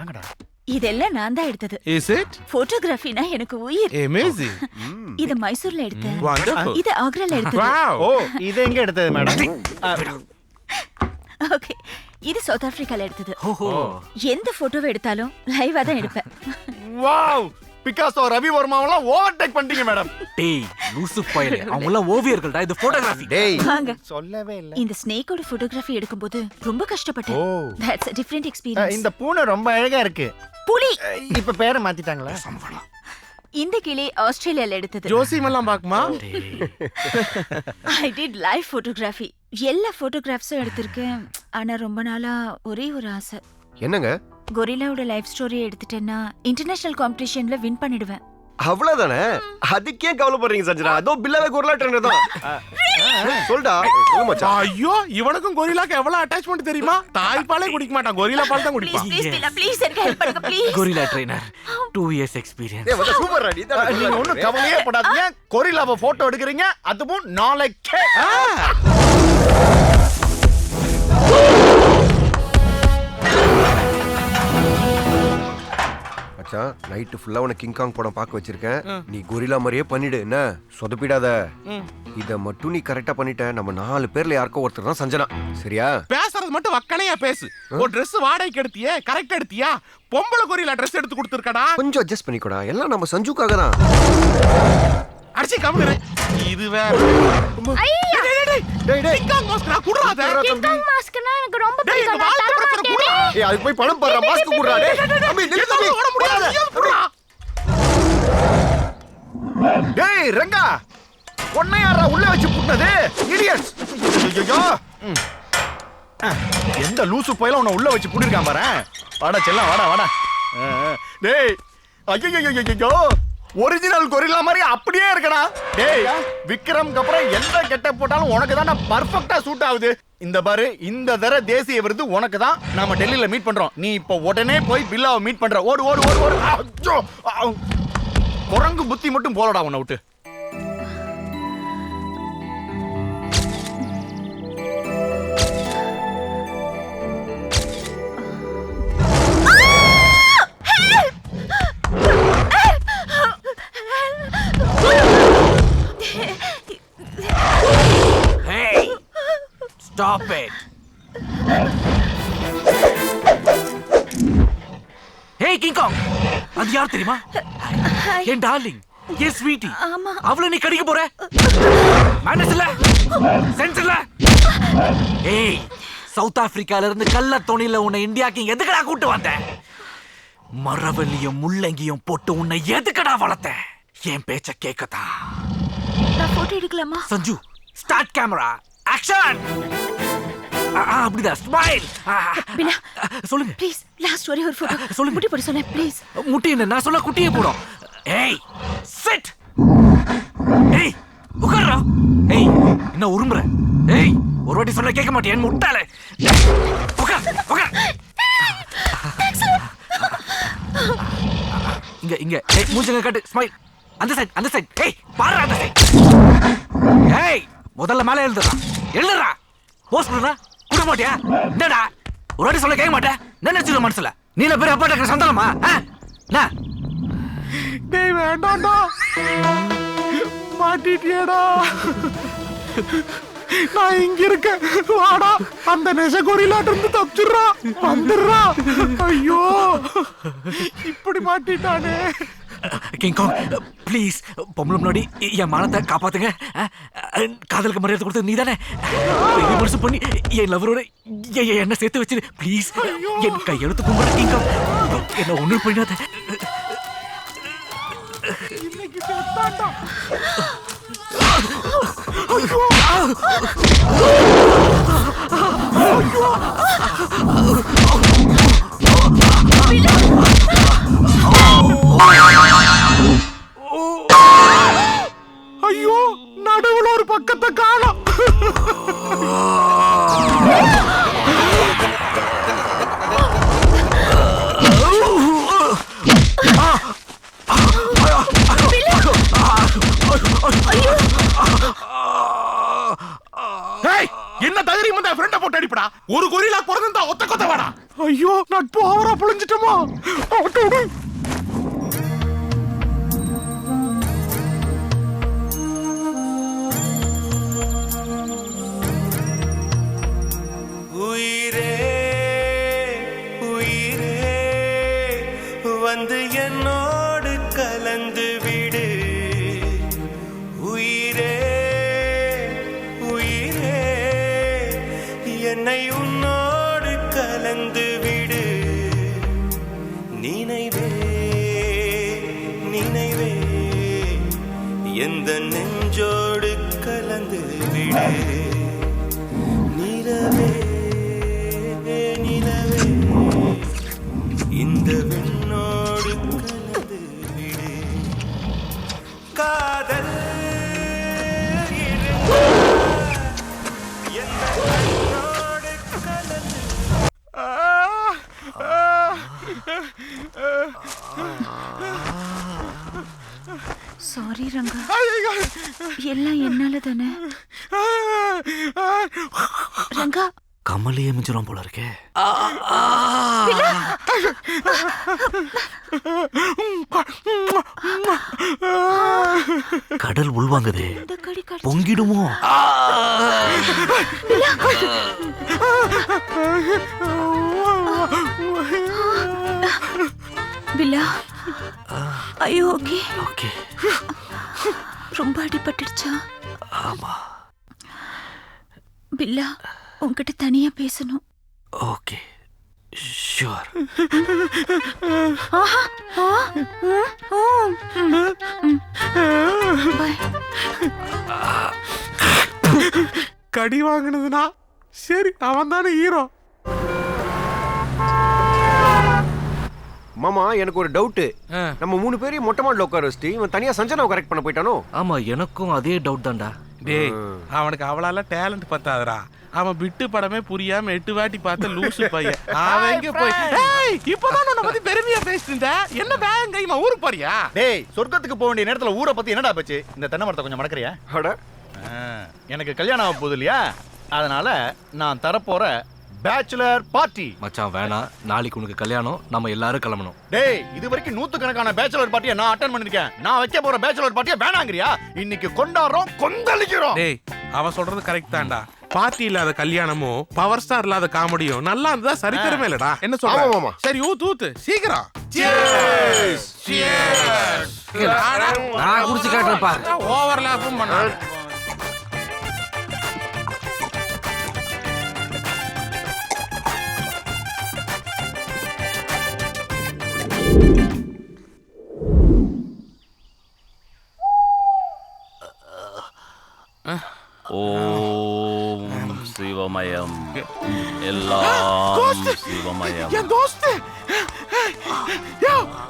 வாங்கடா. இதெல்லாம் நான் தான் எடுத்தது. Is it? போட்டோகிராஃபினா எனக்கு உயிர். Amazing. இது மைசூர்ல எடுத்தேன். Wonderful. இது ஆக்ரால எடுத்தது. Wow. ஓ இது எங்க எடுத்தது மேடம்? ஓகே. இது சவுத் ஆப்பிரிக்கால எடுத்தது. ஓஹோ. எந்த போட்டோவை எடுத்தாலும் லைவா தான் எடுப்பேன். வாவ் பிகாசோ ரவி வர்மாவெல்லாம் ஓவர்டேக் பண்ணிட்டீங்க மேடம். டேய் லூசு பயலே, அவங்க எல்லாம் ஓவியர்கள்டா, இது போட்டோகிராஃபி. டேய் வாங்க. சொல்லவே இல்ல. இந்த ஸ்னேக்கோட போட்டோகிராஃபி எடுக்கும்போது ரொம்ப கஷ்டப்பட்டேன். Oh that's a different experience. இந்த பூனை ரொம்ப அழகா இருக்கு. புலி. இப்ப பேரை மாத்திட்டாங்களா? இந்த கிளி ஆஸ்திரேலியால எடுத்தது. ஜோசியம் எல்லாம் பாக்குமா? I did live photography. எல்லா போட்டோகிராஃப்ஸும் எடுத்திருக்கேன். ஆனா ரொம்ப நாளா ஒரே ஒரு ஆசை. என்னங்க? கொரில்லாவோட லைஃப் ஸ்டோரியை எடுத்துட்டேன்னா இன்டர்நேஷனல் காம்படிஷன்ல வின் பண்ணிடுவேன். அவ்வளவுதானே? அதுக்கே கவலைப்படுறீங்க சஞ்சனா? அதோ பில்லாவே கொரில்லா ட்ரெண்டர் தான். சொல்டா, சொல்லு மச்சான். ஐயோ, இவனுக்கும் கொரில்லாக்கு எவ்வளவு அட்டாச்மென்ட் தெரியுமா? தாய்ப்பாலே குடிக்க மாட்டான், கொரில்லா பால் தான் குடிப்பான். ப்ளீஸ் பில்லா ப்ளீஸ் எனக்கு ஹெல்ப் பண்ணுங்க please. Gorilla trainer 2 years experience. ஏய் வந்து சூப்பர் ராடி. நீங்க ஒண்ணும் கவலையே படாதீங்க. கொரில்லாவை போட்டோ எடுக்கறீங்க, அதுவும் நாளைக்கே. மச்சான், நைட் ஃபுல்லா உன கிங் காங் படம் பார்க்க வச்சிருக்கேன். நீ கொரில்லா மாதிரியே பண்ணிடு என்ன? சொதப்பிடாத. இத மட்டும் நீ கரெக்ட்டா பண்ணிட்ட, நம்ம 4 பேர்ல யாருக்கோ ஒருத்தர் தான் சஞ்சனா. சரியா? பேசுறது மட்டும் வக்கணையா பேசு. ஒரு Dress வாடகைக்கு எடுத்தியே, கரெக்ட்டா எடுத்தியா? பொம்பள கொரில்லா Dress எடுத்து கொடுத்திருக்கடா. கொஞ்சம் அட்ஜஸ்ட் பண்ணிக்கோடா. எல்லாம் நம்ம சஞ்சுக்காக தான். அடிச்சி கம்முனு. இது வேற. டேய் டேய். கிங் காங் மாஸ்க்ரா குடுறாத. கிங் காங் மாஸ்க்னா எனக்கு ரொம்ப டேய் பிடிக்கும். இந்த வால்ல பிரச்சனை குடுறா. ஏய் அதுக்கு போய் பணம் பாறா, மாஸ்க் குடுறா டேய். தம்பி நில்லு தம்பி. ஓட முடியாது. குடுறா. டேய் ரங்கா, உன்னை யாரா உள்ள வச்சு புட்டது? இடியட்ஸ். ஐயோ. எந்த லூசு பையல உன்னை உள்ள வச்சு புடிருக்கான் பாரு. வாடா செல்லம், வாடா வாடா. டேய் ஐயோ, ஒரிஜினல் கொரில்லா மாதிரி அப்படியே இருக்கடா. டேய் விக்ரம்க்கு அப்புறம் எந்த கெட்ட போட்டாலும் உனக்கு தான் பர்ஃபெக்ட்டா சூட் ஆகுது. இந்த பாரு, இந்த தர தேசிய விருது உனக்கு தான். நாம டெல்லியில மீட் பண்றோம். நீ இப்போ உடனே போய் பில்லாவை மீட் பண்ற. ஓடு ஓடு ஓடு ஓடு. ஐயோ, குரங்கு புத்தி மட்டும் போலடா உன்னை விட்டு. Hey! Stop it. Hey King Kong. அது யார் தெரியுமா? என் டார்லிங், என் ஸ்வீட்டி. ஆமா. அவளை நீ கடிக்க போற? மேனஸ் இல்ல? சென்ஸ் இல்ல? ஏய், சவுத் ஆப்பிரிக்கால இருந்து கள்ள தோணில உன்னை இந்தியாக்கு எதுக்கடா கூட்டு வந்த? மரவள்ளியும் முள்ளங்கியும் போட்டு உன்னை எதுக்கடா வளர்த்த? என் பேச்ச கேட்கதா? நான் போட்டோ எடுக்கலாமா? Sanju, start camera, action. அப்படிதான், ஸ்மைல். பில்லா சொல்லுங்க. ப்ளீஸ் லாஸ்ட் ஒரே ஒரு போட்டோ. சொல்லுங்க. முட்டி போட சொன்னேன் ப்ளீஸ். முட்டி என்ன? நான் சொல்ல குட்டியே போடும். ஏய், சிட். ஏய், உட்கார்றா. ஏய், என்ன உருமுற? ஏய், ஒரு வாட்டி சொல்ல கேட்க மாட்டியா? முட்டாளே. உட்கார், உட்கார். இங்க ஏய், மூஞ்சிங்க காட்டு, ஸ்மைல். அந்த சைடு. ஏய், பாரு அந்த சைடு. ஏய், முதல்ல மேலே எழுதுறா. போஸ்ட் பண்ணா குட மாட்டியா? என்னடா ஒரு வாட்டி சொல்ல கேட்க மாட்டேன்? என்ன நினைச்சிரு மனசுல? நீல பேர் அப்பா இருக்கிற சந்தானமா? டேய் வேண்டாம்டா. மாட்டிட்டியேடா. நான் இங்க இருக்கேன். வாடா, அந்த நெச கொரில்லாட்ட இருந்து தப்பிச்சுறா. வந்துடுறா. ஐயோ, இப்படி மாட்டிட்டானே. கிங் காங் ப்ளீஸ், பொம்பளை முன்னாடி என் மானத்தை காப்பாத்துங்க. காதலுக்கு மரியாதை கொடுத்தது நீ தானே? மனசு பண்ணி என் லவரோட என்ன சேர்த்து வச்சிரு ப்ளீஸ். என் கையெழுத்து கும்பிட கிங் காங், என்ன ஒண்ணு பண்ணிடாத. இன்னைக்கு செத்தான்டா. ஐயோ, நடுவுல ஒரு பக்கத்தை காணோம். என்ன தைரியம் ஃப்ரெண்ட போட்டு அடிப்படா. ஒரு கொரில்லா பிறந்தா ஒத்த கொத்த வாடா. ஐயோ நட்பு ஓவரா புழிஞ்சிட்டோமா? உயிரே உயிரே வந்து என்னோடு கலந்து விடு. உயிரே உயிரே என்னை உன்னோடு கலந்து விடு. நினைவே நினைவே எந்த நெஞ்சோடு கலந்து விடு. நிலவே நிலவே இந்த விண்ணோடு கலந்து விடு. காதல் எந்த விண்ணோடு கலந்து. சாரி ரங்கா, எல்லாம் என்னால தானே. ரங்கா, கமலையே மிஞ்சிரும் போல இருக்கே. கடல் உள்வாங்குதே, இந்த கடி கடி. பொங்கிடுமோ? பில்லா, ஐயோ ஓகே? ஓகே. ரொம்ப அடிபட்டுடுச்சா? ஆமா. பில்லா, உன்கிட்ட தனியா பேசணும். Okay, sure. பாய். கடி வாங்கினதுனா சரி, அவன் தானே ஹீரோ. மாமா எனக்கு ஒரு டவுட். நம்ம 3 பேரையும் மொட்டை மாடல உட்கார வச்சுட்டு இவன் தனியா சஞ்சனாவை கரெக்ட் பண்ண போயிட்டானோ? ஆமா, எனக்கும் அதே டவுட் தான்டா. டேய், அவனுக்கு அவளால டேலண்ட் பத்தாதடா. அவன் பிட்டு படமே புரியாம 8 வாட்டி பார்த்த லூசு பையன். அவன் எங்க போய் இப்பதான் உன்னை பத்தி பெருமையா பேசிட்டு என்ன பேங்க இவன் ஊருக்கு போறியா? டேய், சொர்க்கத்துக்கு போக வேண்டிய நேரத்துல ஊரை பத்தி என்னடா பேச்சு? இந்த தென்னை மரத்தை கொஞ்சம் மடக்கறியா? அட எனக்கு கல்யாணம் ஆக போகுது இல்லையா, அதனால நான் தரப்போற பேச்சுலர் பார்ட்டி. மச்சான் வேணாம், நாளைக்கு உனக்கு கல்யாணம், நம்ம எல்லாரும் கிளம்பணும். டேய், இது வரைக்கும் 100கணக்கான பேச்சுலர் பார்ட்டியை நான் அட்டெண்ட் பண்ணிருக்கேன். நான் வைக்க போற பேச்சுலர் பார்ட்டியை வேணாங்கறியா? இன்னைக்கு கொண்டாடுறோம், கொந்தளிக்கிறோம். டேய், அவன் சொல்றது கரெக்ட் தான்டா. பார்ட்டி இல்லாத கல்யாணமும் பவர் ஸ்டார் இல்லாத காமெடியும் நல்லா இருந்தா சரித்திரமே இல்லடா. என்ன ஆமா, சொல்ற? ஆமா. சரி ஊத்து சீக்கிரம். நான் குடிச்சு காட்டுறேன் பாரு. ஓவர்லாப்பும் பண்ணாத. ஓம் சிவமயம், எல்லாம் சிவமயம். என் தோஸ்து,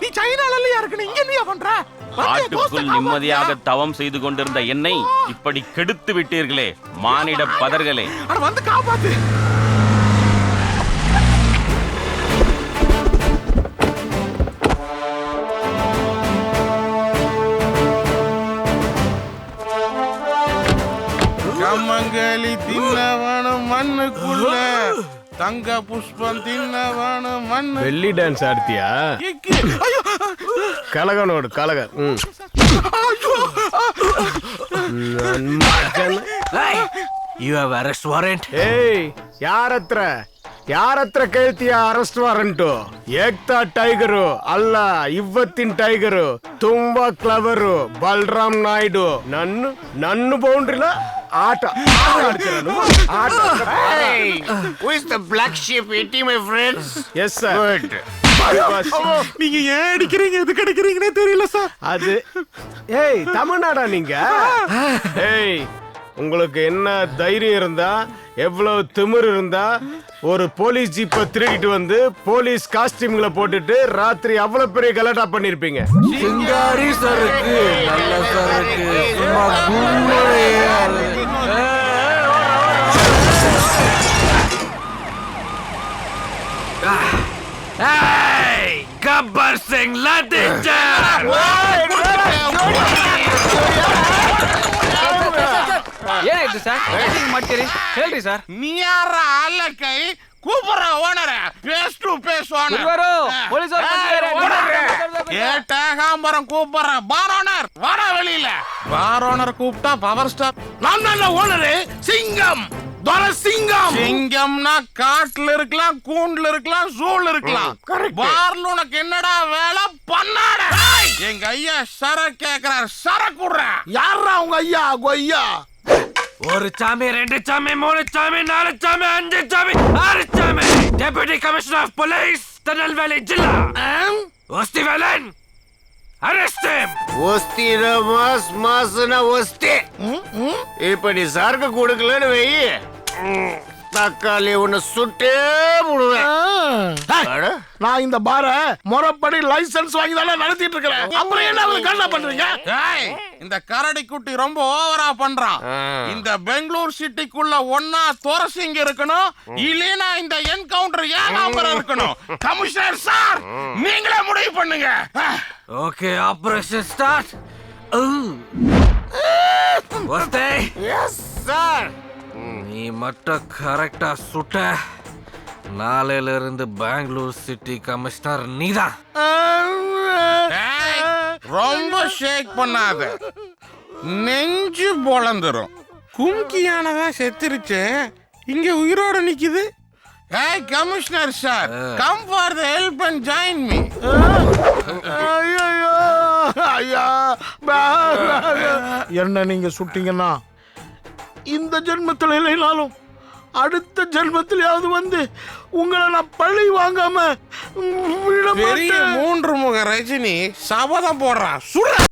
நீ சைனால இருக்கு, இங்க என்ன பண்ற? காட்டுக்குள் நிம்மதியாக தவம் செய்து கொண்டிருந்த என்னை இப்படி கெடுத்து விட்டீர்களே மானிட பதர்களே. அட வந்து காப்பாத்து. கம்மங்களி தின்னவனும் மண்ணுக்குள்ள, தங்க புஷ்பம் தின்னவனும் மண்ணு. வெள்ளி டான்ஸ் ஆடுத்தியா? கலகனோடு கலக. You have arrest warrant? ಏಯ್ ಯಾರತ್ರ ಕೇಳ್ತೀಯ ಅರೆಸ್ಟ್ ವಾರಂಟು? ಏಕ್ತಾ ಟೈಗರು ಅಲ್ಲ, ಇವತ್ತಿನ ಟೈಗರು ತುಂಬಾ ಕ್ಲವರು. ಬಲರಾಮ್ ನಾಯ್ಡು ನನ್ನ ಬೌಂಡ್ರಿಲ ಆಟ ಆಡ್ತೀರ ನೀವು? Who is the black sheep eating my friends? Yes sir. நீங்க ஏன் அடிக்கிறீங்க, எதுக்கு அடிக்கிறீங்கன்னே தெரியல சார். அது ஏய் தமிழ்நாடா நீங்க? ஏய், உங்களுக்கு என்ன தைரியம் இருந்தா, எவ்வளவு திமிரு இருந்தா ஒரு போலீஸ் ஜீப்பை திருடிட்டு வந்து போலீஸ் காஸ்டியூம்ல போட்டுட்டு ராத்திரி அவ்வளவு பெரிய கலாட்டா பண்ணிருப்பீங்க? சிங்காரி சருக்கு, நல்ல சருக்கு, சும்மா கும்மையா. Hey, Gabbar Singh, let it down! ಏನಾಯ್ತು ಸರ್? ಮಾಡ್ತೀರಿ ಹೇಳ್ರಿ ಸರ್. ನೀ ಯಾರ ಅಲ್ಲಕೈ கூப்பிடுற ஓனர பேஸ் டு பேஸ் கேட்டாகாம்பரம் கூப்பிடுறேன் பார் ஓனர் வாடா வெளியில. பார் ஓனர் கூப்பிட்டா பவர் ஸ்டார். நான் தான் ஓனரு சிங்கம் சிங்கம். சிங்கம்னா காட்டுல இருக்கலாம், கூண்டுல இருக்கலாம், ஜூல இருக்கலாம். பார்ல உனக்கு என்னடா வேலை பண்ணாட? எங்க ஐயா சர கேக்குறாரு, சரக்குடுற. யாரா உங்க ஐயா? கொய்யா ஒரு சாமி, 2 சாமி, 3 சாமி, 4 சாமி, 5 சாமி, 6 சாமி. Deputy commissioner of police Tirunelveli ஜில்லா ஒஸ்தி வேலன். Arrest him. ஒஸ்திர மாஸ்னா ஒஸ்தி. இப்ப நீ சரக்கு கொடுக்கலன்னு வெயி, தக்காளி உன்னை சுட்டே முடுவேன். நான் இந்த பார முறைப்படி லைசன்ஸ் வாங்கி தானே நடத்திட்டு இருக்கிறேன். அப்புறம் என்ன கண்ணா பண்றீங்க? இந்த கரடி குட்டி ரொம்ப ஓவரா பண்றான். இந்த பெங்களூர் சிட்டிக்குள்ள ஒன்னா தோரசிங்க இருக்கணும், இல்லைனா இந்த என்கவுண்டர் ஏகாம்பரம் இருக்கணும். கமிஷனர் சார், நீங்களே முடிவு பண்ணுங்க. Okay, operation start. ஒஸ்தே. Yes sir. நீ மட்டும் கரெக்டா சுட்ட, நாளையில இருந்து பெங்களூர் சிட்டி கமிஷனர் நீதான். ரொம்ப ஷேக் பண்ணாத, நெஞ்சு பொளந்துரும். கும்கியானதா செத்துருச்சு, இங்க உயிரோட நிக்குது. Hey Commissioner sir, come for the help and join me. என்ன நீங்க சுட்டீங்கன்னா இந்த ஜென்மத்தில் இல்லைனாலும் அடுத்த ஜென்மத்திலேயாவது வந்து உங்களை நான் பழி வாங்காம விட பெரிய மாட்டேன். 3 முக ரஜினி சபதம் போடுறான். சுட